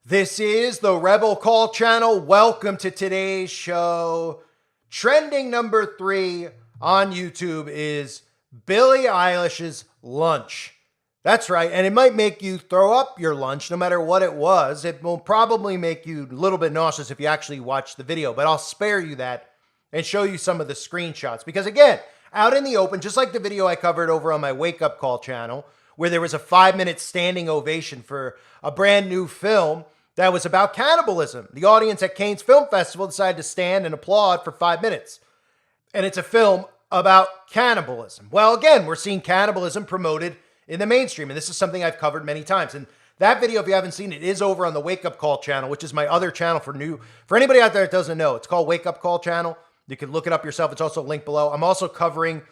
This is the Rebel Call channel. Welcome to today's show. Trending number 3 on YouTube is Billie Eilish's lunch. That's right, and it might make you throw up your lunch no matter what it was. It will probably make you a little bit nauseous if you actually watch the video, but I'll spare you that and show you some of the screenshots. Because again, out in the open, just like the video I covered over on my Wake Up Call channel, where there was a 5-minute standing ovation for a brand new film that was about cannibalism. The audience at Cannes Film Festival decided to stand and applaud for 5 minutes. And it's a film about cannibalism. Well, again, we're seeing cannibalism promoted in the mainstream, and this is something I've covered many times. And that video, if you haven't seen it, is over on the Wake Up Call channel, which is my other channel for anybody out there that doesn't know. It's called Wake Up Call channel. You can look it up yourself. It's also linked below. I'm also covering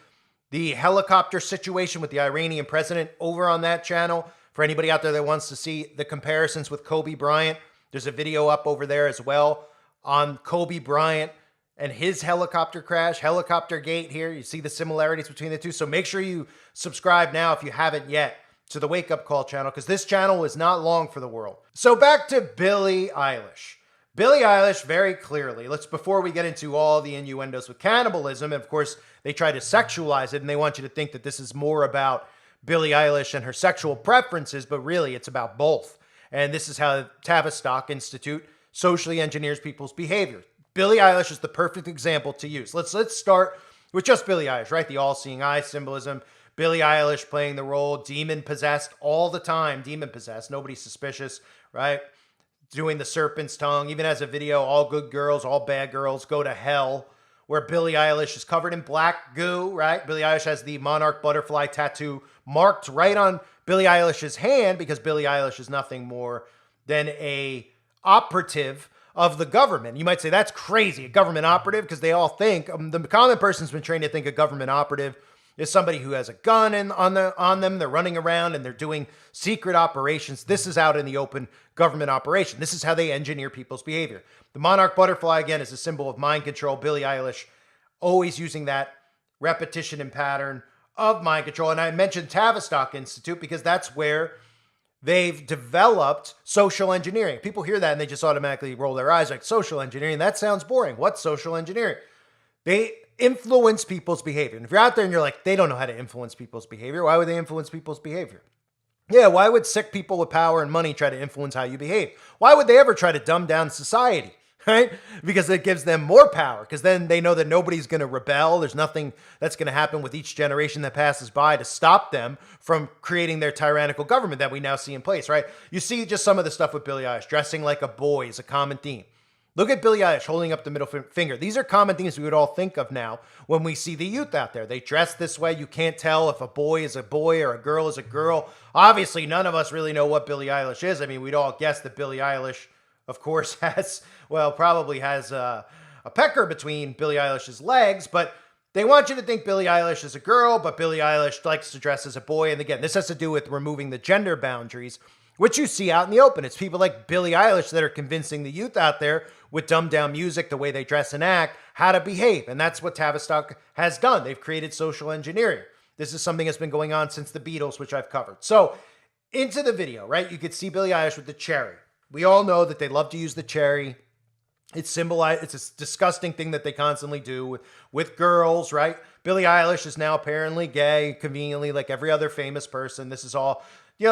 the helicopter situation with the Iranian president over on that channel. For anybody out there that wants to see the comparisons with Kobe Bryant, there's a video up over there as well on Kobe Bryant and his helicopter crash, helicopter gate here. You see the similarities between the two. So make sure you subscribe now if you haven't yet to the Wake Up Call channel, because this channel is not long for the world. So back to Billie Eilish. Billie Eilish, very clearly, before we get into all the innuendos with cannibalism, and of course, they try to sexualize it, and they want you to think that this is more about Billie Eilish and her sexual preferences, but really it's about both. And this is how Tavistock Institute socially engineers people's behavior. Billie Eilish is the perfect example to use. Let's start with just Billie Eilish, right? The all-seeing eye symbolism. Billie Eilish playing the role, demon-possessed all the time, demon-possessed. Nobody's suspicious, right? Doing the serpent's tongue, even has a video, all good girls, all bad girls go to hell, where Billie Eilish is covered in black goo, right? Billie Eilish has the monarch butterfly tattoo marked right on Billie Eilish's hand, because Billie Eilish is nothing more than a operative of the government. You might say, that's crazy, a government operative, because they all think, the common person's been trained to think a government operative is somebody who has a gun on them, they're running around and they're doing secret operations. This is out in the open government operation. This is how they engineer people's behavior. The monarch butterfly, again, is a symbol of mind control. Billie Eilish always using that repetition and pattern of mind control. And I mentioned Tavistock Institute because that's where they've developed social engineering. People hear that and they just automatically roll their eyes like, social engineering, that sounds boring. What's social engineering? They influence people's behavior. And if you're out there and you're like, they don't know how to influence people's behavior, why would they influence people's behavior? Yeah, why would sick people with power and money try to influence how you behave? Why would they ever try to dumb down society? Right? Because it gives them more power, because then they know that nobody's going to rebel. There's nothing that's going to happen with each generation that passes by to stop them from creating their tyrannical government that we now see in place, right? You see just some of the stuff with Billie Eilish. Dressing like a boy is a common theme. Look at Billie Eilish holding up the middle finger. These are common themes we would all think of now when we see the youth out there. They dress this way. You can't tell if a boy is a boy or a girl is a girl. Obviously, none of us really know what Billie Eilish is. I mean, we'd all guess that Billie Eilish, of course, probably has a pecker between Billie Eilish's legs, but they want you to think Billie Eilish is a girl, but Billie Eilish likes to dress as a boy. And again, this has to do with removing the gender boundaries, which you see out in the open. It's people like Billie Eilish that are convincing the youth out there with dumbed down music, the way they dress and act, how to behave. And that's what Tavistock has done. They've created social engineering. This is something that's been going on since the Beatles, which I've covered. So into the video, right? You could see Billie Eilish with the cherry. We all know that they love to use the cherry. It's a disgusting thing that they constantly do with girls, right? Billie Eilish is now apparently gay, conveniently, like every other famous person. This is all,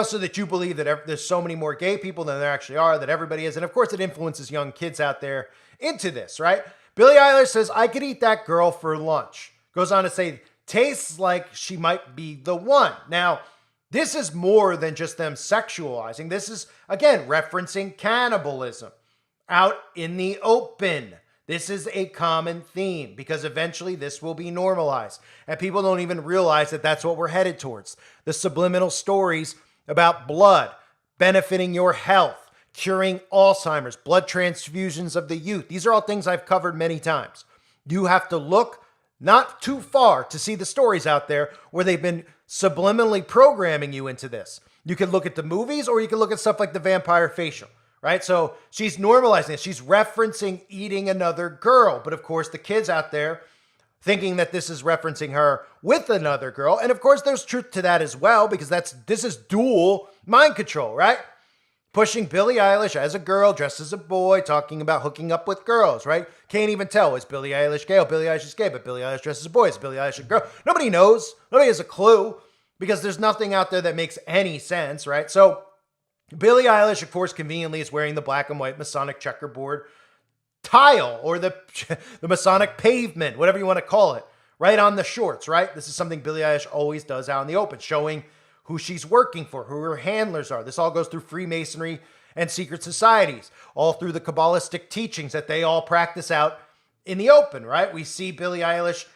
so that you believe that there's so many more gay people than there actually are, that everybody is. And of course, it influences young kids out there into this, right? Billie Eilish says, I could eat that girl for lunch. Goes on to say, tastes like she might be the one. Now, this is more than just them sexualizing. This is, again, referencing cannibalism out in the open. This is a common theme because eventually this will be normalized. And people don't even realize that that's what we're headed towards. The subliminal stories about blood benefiting your health, curing Alzheimer's, blood transfusions of the youth. These are all things I've covered many times. You have to look not too far to see the stories out there where they've been subliminally programming you into this. You can look at the movies or you can look at stuff like the vampire facial, right? So she's normalizing it. She's referencing eating another girl. But of course, the kids out there thinking that this is referencing her with another girl. And of course, there's truth to that as well, because this is dual mind control, right? pushing Billie Eilish as a girl dressed as a boy, talking about hooking up with girls, right? Can't even tell. Is Billie Eilish gay? Oh, Billie Eilish is gay, but Billie Eilish dresses as a boy. Is Billie Eilish a girl? Nobody knows. Nobody has a clue because there's nothing out there that makes any sense, right? So Billie Eilish, of course, conveniently is wearing the black and white Masonic checkerboard tile or the Masonic pavement, whatever you want to call it, right on the shorts, right? This is something Billie Eilish always does out in the open, showing who she's working for, who her handlers are. This all goes through Freemasonry and secret societies, all through the Kabbalistic teachings that they all practice out in the open, right? We see Billie Eilish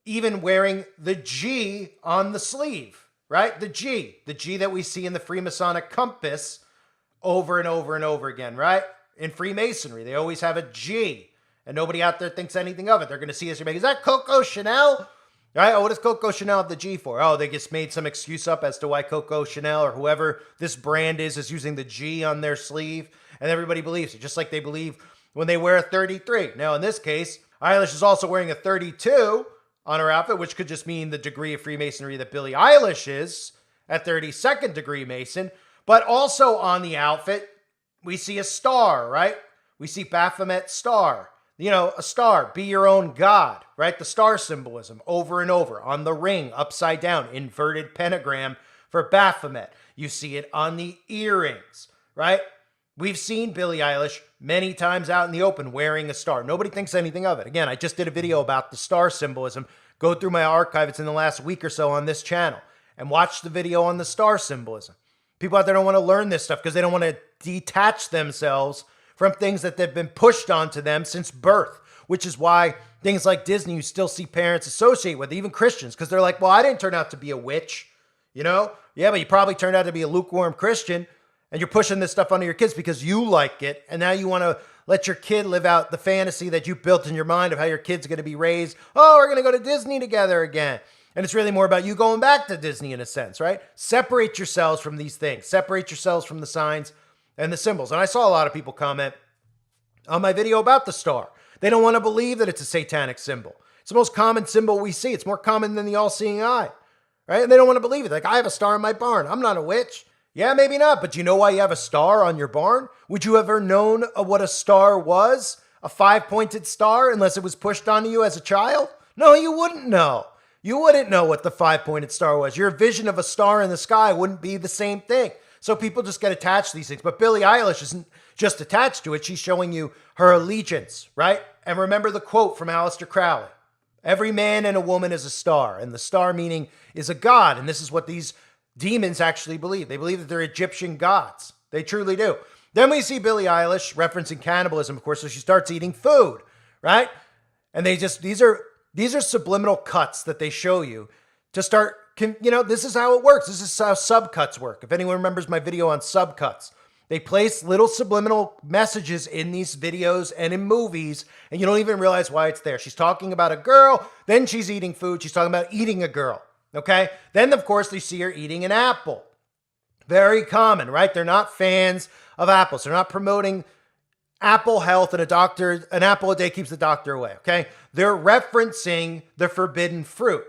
even wearing the G on the sleeve, right? The G that we see in the Freemasonic compass over and over and over again, right? In Freemasonry, they always have a G, and nobody out there thinks anything of it. They're going to see us, is that Coco Chanel? Right? Oh, what does Coco Chanel have the G for? Oh, they just made some excuse up as to why Coco Chanel or whoever this brand is using the G on their sleeve, and everybody believes it, just like they believe when they wear a 33. Now, in this case, Eilish is also wearing a 32 on her outfit, which could just mean the degree of Freemasonry that Billie Eilish is at 32nd degree Mason. But also on the outfit, we see a star, right? We see Baphomet star. You know, a star, be your own God, right? The star symbolism over and over on the ring, upside down, inverted pentagram for Baphomet. You see it on the earrings, right? We've seen Billie Eilish many times out in the open wearing a star. Nobody thinks anything of it. Again, I just did a video about the star symbolism. Go through my archive. It's in the last week or so on this channel and watch the video on the star symbolism. People out there don't want to learn this stuff because they don't want to detach themselves from things that they've been pushed onto them since birth, which is why things like Disney, you still see parents associate with, even Christians, because they're like, well, I didn't turn out to be a witch, you know? Yeah, but you probably turned out to be a lukewarm Christian, and you're pushing this stuff onto your kids because you like it, and now you want to let your kid live out the fantasy that you built in your mind of how your kid's going to be raised. Oh, we're going to go to Disney together again. And it's really more about you going back to Disney in a sense, right? Separate yourselves from these things. Separate yourselves from the signs and the symbols. And I saw a lot of people comment on my video about the star. They don't want to believe that it's a satanic symbol. It's the most common symbol we see. It's more common than the all-seeing eye, right? And they don't want to believe it. Like, I have a star in my barn. I'm not a witch. Yeah, maybe not. But do you know why you have a star on your barn? Would you ever known what a star was? A 5-pointed star, unless it was pushed onto you as a child? No, you wouldn't know. You wouldn't know what the 5-pointed star was. Your vision of a star in the sky wouldn't be the same thing. So people just get attached to these things. But Billie Eilish isn't just attached to it. She's showing you her allegiance, right? And remember the quote from Aleister Crowley. Every man and a woman is a star. And the star meaning is a god. And this is what these demons actually believe. They believe that they're Egyptian gods. They truly do. Then we see Billie Eilish referencing cannibalism, of course. So she starts eating food, right? And these are subliminal cuts that they show you to start, this is how it works. This is how subcuts work. If anyone remembers my video on subcuts, they place little subliminal messages in these videos and in movies, and you don't even realize why it's there. She's talking about a girl, then she's eating food. She's talking about eating a girl, okay? Then, of course, they see her eating an apple. Very common, right? They're not fans of apples. They're not promoting apple health and an apple a day keeps the doctor away, okay? They're referencing the forbidden fruit.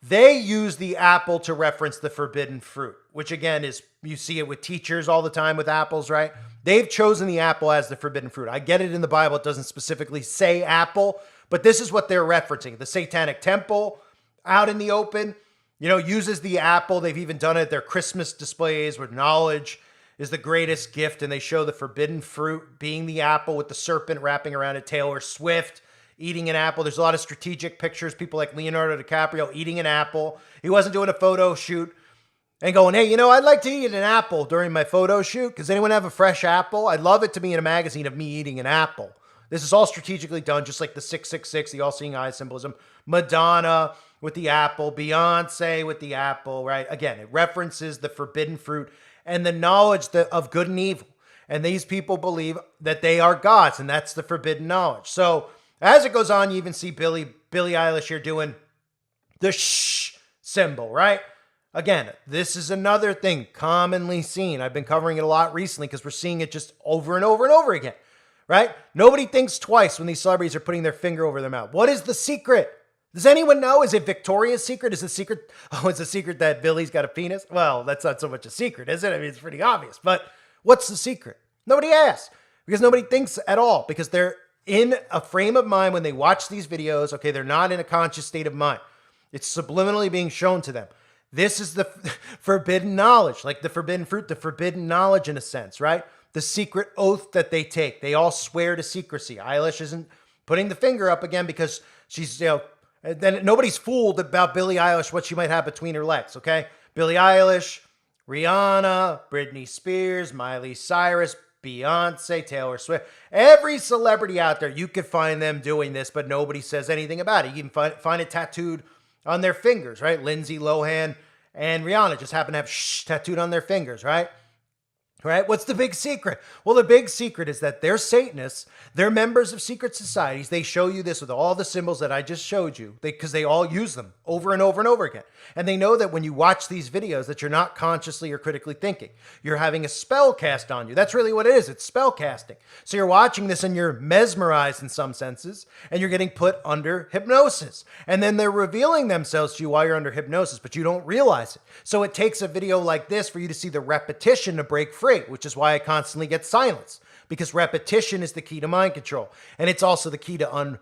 They use the apple to reference the forbidden fruit, which again is, you see it with teachers all the time with apples, right? They've chosen the apple as the forbidden fruit. I get it in the Bible. It doesn't specifically say apple, but this is what they're referencing. The Satanic Temple out in the open, uses the apple. They've even done it at their Christmas displays where knowledge is the greatest gift, and they show the forbidden fruit being the apple with the serpent wrapping around it. Taylor Swift eating an apple. There's a lot of strategic pictures, people like Leonardo DiCaprio eating an apple. He wasn't doing a photo shoot and going, hey, I'd like to eat an apple during my photo shoot. Does anyone have a fresh apple? I'd love it to be in a magazine of me eating an apple. This is all strategically done, just like the 666, the all-seeing eye symbolism. Madonna with the apple, Beyonce with the apple, right? Again, it references the forbidden fruit and the knowledge of good and evil. And these people believe that they are gods, and that's the forbidden knowledge. So as it goes on, you even see Billie Eilish here doing the shh symbol, right? Again, this is another thing commonly seen. I've been covering it a lot recently because we're seeing it just over and over and over again, right? Nobody thinks twice when these celebrities are putting their finger over their mouth. What is the secret? Does anyone know? Is it Victoria's Secret? Is the secret, it's a secret that Billie's got a penis? Well, that's not so much a secret, is it? I mean, it's pretty obvious. But What's the secret? Nobody asks because nobody thinks at all because they're in a frame of mind when they watch these videos. Okay, they're not in a conscious state of mind. It's subliminally being shown to them. This is the forbidden knowledge, like the forbidden fruit, the forbidden knowledge in a sense, right? The secret oath that they take. They all swear to secrecy. Eilish isn't putting the finger up again because she's, then nobody's fooled about Billie Eilish, what she might have between her legs, okay? Billie Eilish, Rihanna, Britney Spears, Miley Cyrus, Beyonce, Taylor Swift, every celebrity out there, you could find them doing this, but nobody says anything about it. You can find it tattooed on their fingers, right? Lindsay Lohan and Rihanna just happen to have tattooed on their fingers, right? Right? What's the big secret? Well, the big secret is that they're Satanists. They're members of secret societies. They show you this with all the symbols that I just showed you because they all use them over and over and over again. And they know that when you watch these videos that you're not consciously or critically thinking. You're having a spell cast on you. That's really what it is. It's spell casting. So you're watching this and you're mesmerized in some senses and you're getting put under hypnosis. And then they're revealing themselves to you while you're under hypnosis, but you don't realize it. So it takes a video like this for you to see the repetition to break free, which is why I constantly get silence, because repetition is the key to mind control. And it's also the key to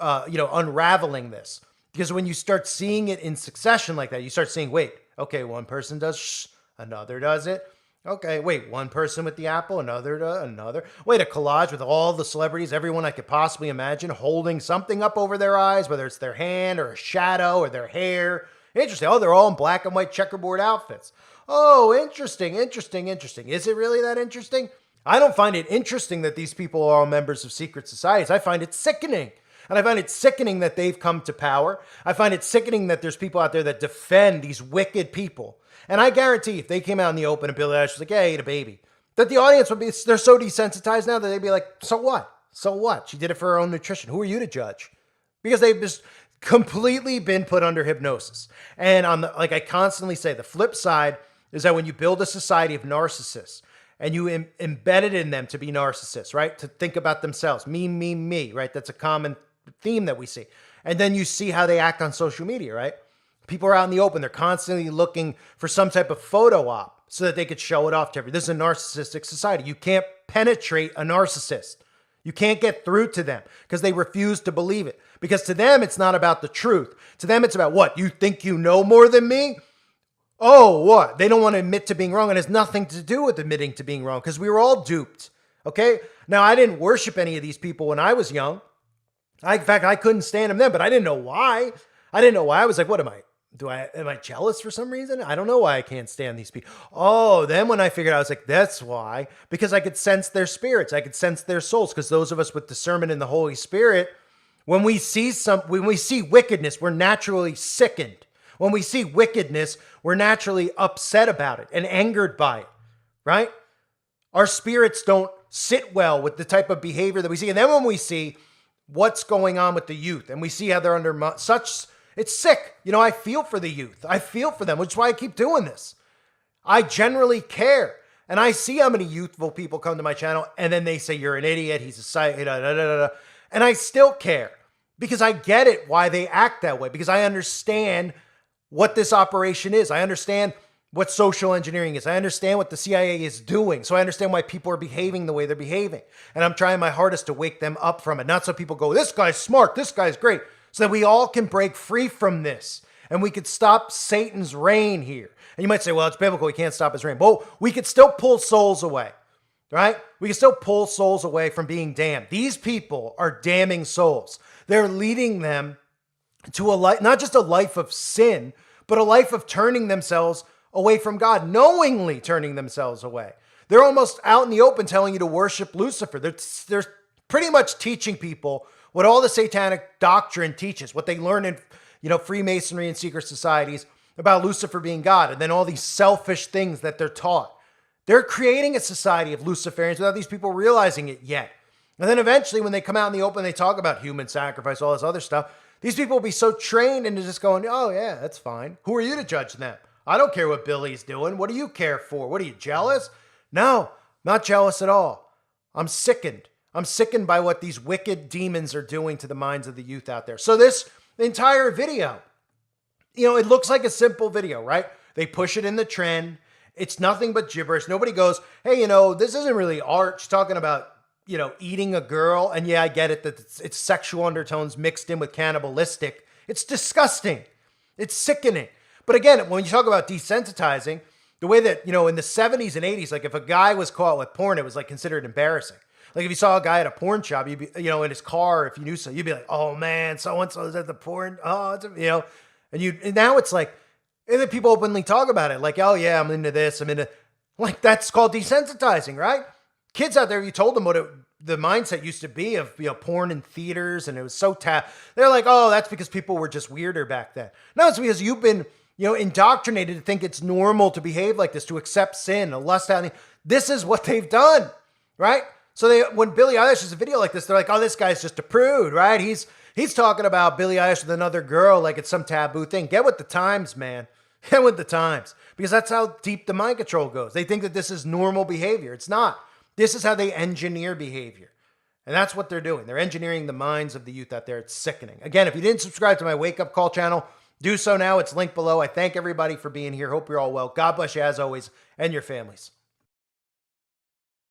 unraveling this. Because when you start seeing it in succession like that, you start seeing, wait, okay, one person does shh, another does it. Okay, wait, one person with the apple, another. Wait, a collage with all the celebrities, everyone I could possibly imagine holding something up over their eyes, whether it's their hand or a shadow or their hair. Interesting. Oh, they're all in black and white checkerboard outfits. Oh, interesting. Is it really that interesting? I don't find it interesting that these people are all members of secret societies. I find it sickening. And I find it sickening that they've come to power. I find it sickening that there's people out there that defend these wicked people. And I guarantee if they came out in the open and Billie Eilish was like, yeah, I ate a baby, that the audience would be, they're so desensitized now that they'd be like, so what? So what? She did it for her own nutrition. Who are you to judge? Because they've just completely been put under hypnosis. And like I constantly say, the flip side is that when you build a society of narcissists and you embed it in them to be narcissists, right? To think about themselves, me, right? That's a common theme that we see. And then you see how they act on social media, right? People are out in the open. They're constantly looking for some type of photo op so that they could show it off to everyone. This is a narcissistic society. You can't penetrate a narcissist. You can't get through to them because they refuse to believe it. Because to them, it's not about the truth. To them, it's about what? You think you know more than me? Oh, what? They don't want to admit to being wrong. It has nothing to do with admitting to being wrong because we were all duped. Okay? Now, I didn't worship any of these people when I was young. In fact, I couldn't stand them then, but I didn't know why. I was like, what am I? Am I jealous for some reason? I don't know why I can't stand these people. Oh, then when I figured out, I was like, that's why. Because I could sense their spirits. I could sense their souls. Because those of us with discernment in the Holy Spirit, when we see wickedness, we're naturally sickened. When we see wickedness, we're naturally upset about it and angered by it, right? Our spirits don't sit well with the type of behavior that we see. And then when we see what's going on with the youth and we see how they're under it's sick. I feel for the youth. I feel for them, which is why I keep doing this. I generally care. And I see how many youthful people come to my channel and then they say, you're an idiot. He's a psycho. And I still care because I get it why they act that way, because I understand what this operation is. I understand what social engineering is. I understand what the CIA is doing. So I understand why people are behaving the way they're behaving. And I'm trying my hardest to wake them up from it. Not so people go, this guy's smart, this guy's great. So that we all can break free from this. And we could stop Satan's reign here. And you might say, well, it's biblical. We can't stop his reign. Well, we could still pull souls away. Right? We can still pull souls away from being damned. These people are damning souls. They're leading them to a life, not just a life of sin, but a life of turning themselves away from God, knowingly turning themselves away. They're almost out in the open telling you to worship Lucifer. They're pretty much teaching people what all the satanic doctrine teaches, what they learn in, Freemasonry and secret societies about Lucifer being God, and then all these selfish things that they're taught. They're creating a society of Luciferians without these people realizing it yet. And then eventually when they come out in the open, they talk about human sacrifice, all this other stuff. These people will be so trained into just going, oh yeah, that's fine. Who are you to judge them? I don't care what Billie's doing. What do you care for? What are you, jealous? No, not jealous at all. I'm sickened. I'm sickened by what these wicked demons are doing to the minds of the youth out there. So this entire video, it looks like a simple video, right? They push it in the trend. It's nothing but gibberish. Nobody goes, hey, this isn't really art. She's talking about, eating a girl. And yeah, I get it that it's sexual undertones mixed in with cannibalistic. It's disgusting. It's sickening. But again, when you talk about desensitizing, the way that, in the 70s and 80s, like if a guy was caught with porn, it was like considered embarrassing. Like if you saw a guy at a porn shop, you'd be, in his car, if you knew so, you'd be like, oh man, so-and-so is at the porn. Oh, and now it's like, and then people openly talk about it. Like, oh yeah, I'm into this. Like that's called desensitizing, right? Kids out there, you told them what the mindset used to be of, porn in theaters, and it was so they're like, oh, that's because people were just weirder back then. No, it's because you've been, indoctrinated to think it's normal to behave like this, to accept sin, a lust out. This is what they've done, right? So when Billie Eilish is a video like this, they're like, oh, this guy's just a prude, right? He's talking about Billie Eilish with another girl like it's some taboo thing. Get with the times, man. Get with the times. Because that's how deep the mind control goes. They think that this is normal behavior. It's not. This is how they engineer behavior. And that's what they're doing. They're engineering the minds of the youth out there. It's sickening. Again, if you didn't subscribe to my Wake Up Call channel, do so now. It's linked below. I thank everybody for being here. Hope you're all well. God bless you as always and your families.